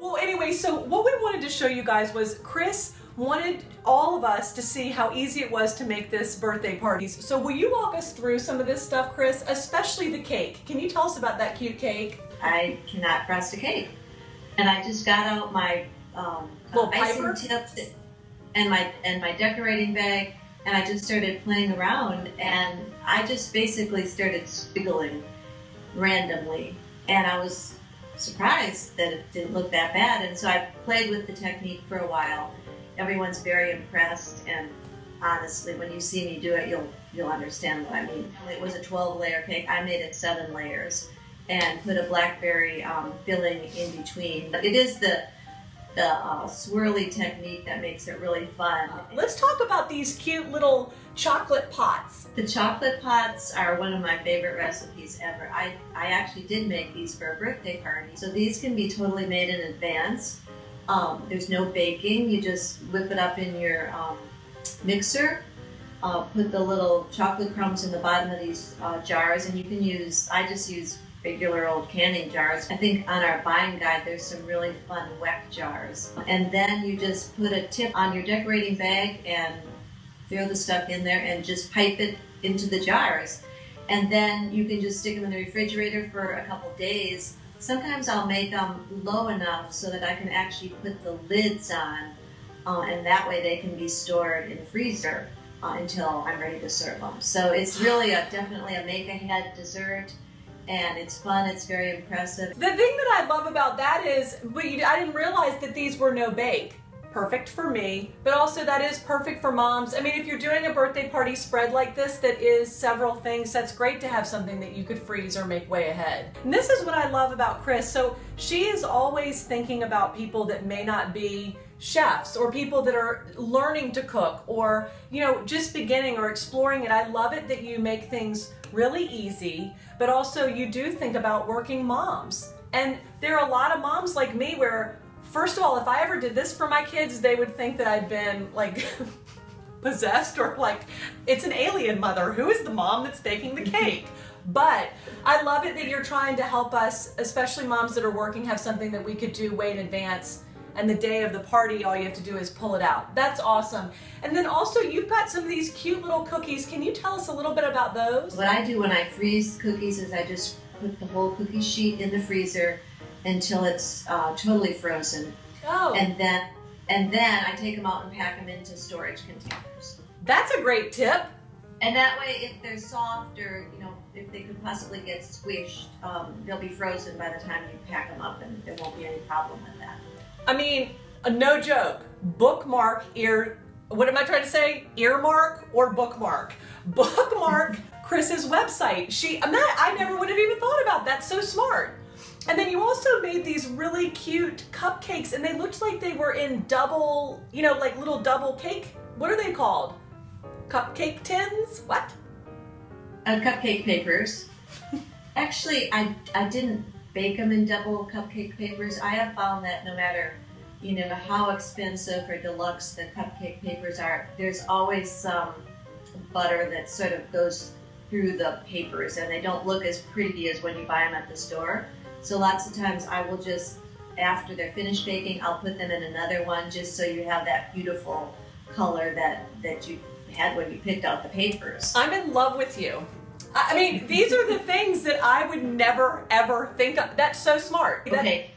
Well, anyway, so what we wanted to show you guys was Chris wanted all of us to see how easy it was to make this birthday party. So will you walk us through some of this stuff, Chris, especially the cake? Can you tell us about that cute cake? I cannot frost a cake. And I just got out my icing tips and my decorating bag, and I just started playing around, and I just basically started squiggling randomly, and I was surprised that it didn't look that bad. And so I played with the technique for a while. Everyone's very impressed, and honestly, when you see me do it, you'll understand what I mean. It was a 12-layer cake. I made it 7 layers and put a blackberry filling in between. It is the swirly technique that makes it really fun. Let's talk about these cute little chocolate pots. The chocolate pots are one of my favorite recipes ever. I actually did make these for a birthday party. So these can be totally made in advance. There's no baking. You just whip it up in your mixer. Put the little chocolate crumbs in the bottom of these jars, and you can use, I just use regular old canning jars. I think on our buying guide there's some really fun weck jars. And then you just put a tip on your decorating bag and throw the stuff in there and just pipe it into the jars. And then you can just stick them in the refrigerator for a couple days. Sometimes I'll make them low enough so that I can actually put the lids on, and that way they can be stored in the freezer until I'm ready to serve them. So it's really definitely a make-ahead dessert. And it's fun, it's very impressive. The thing that I love about that is, I didn't realize that these were no bake. Perfect for me, but also that is perfect for moms. I mean, if you're doing a birthday party spread like this that is several things, that's great to have something that you could freeze or make way ahead. And this is what I love about Chris. So she is always thinking about people that may not be chefs or people that are learning to cook or, you know, just beginning or exploring it. I love it that you make things really easy, but also you do think about working moms. And there are a lot of moms like me where, first of all, if I ever did this for my kids, they would think that I'd been like possessed or like it's an alien mother. Who is the mom that's baking the cake? But I love it that you're trying to help us, especially moms that are working, have something that we could do way in advance. And the day of the party, all you have to do is pull it out. That's awesome. And then also you've got some of these cute little cookies. Can you tell us a little bit about those? What I do when I freeze cookies is I just put the whole cookie sheet in the freezer until it's totally frozen. Oh. And then I take them out and pack them into storage containers. That's a great tip. And that way, if they're soft or, you know, if they could possibly get squished, they'll be frozen by the time you pack them up, and there won't be any problem with that. I mean, no joke. Bookmark what am I trying to say? Earmark or bookmark? Bookmark Chris's website. I never would have even thought about that. So smart. And then you also made these really cute cupcakes, and they looked like they were in double, you know, like little double cake. What are they called? Cupcake tins? What? Cupcake papers. Actually, I didn't bake them in double cupcake papers. I have found that no matter, you know, how expensive or deluxe the cupcake papers are, there's always some butter that sort of goes through the papers, and they don't look as pretty as when you buy them at the store. So lots of times I will just, after they're finished baking, I'll put them in another one just so you have that beautiful color that you had when you picked out the papers. I'm in love with you. I mean, these are the things that I would never, ever think of. That's so smart. Okay,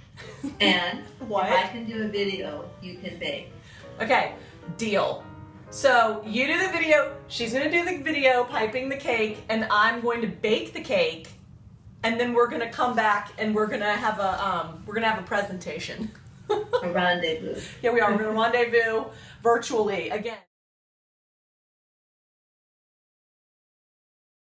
and what? If I can do a video, you can bake. Okay, deal. So you do the video, she's gonna do the video piping the cake, and I'm going to bake the cake, and then we're gonna come back and we're gonna have a presentation. A rendezvous. Yeah, we are. We're gonna rendezvous virtually again.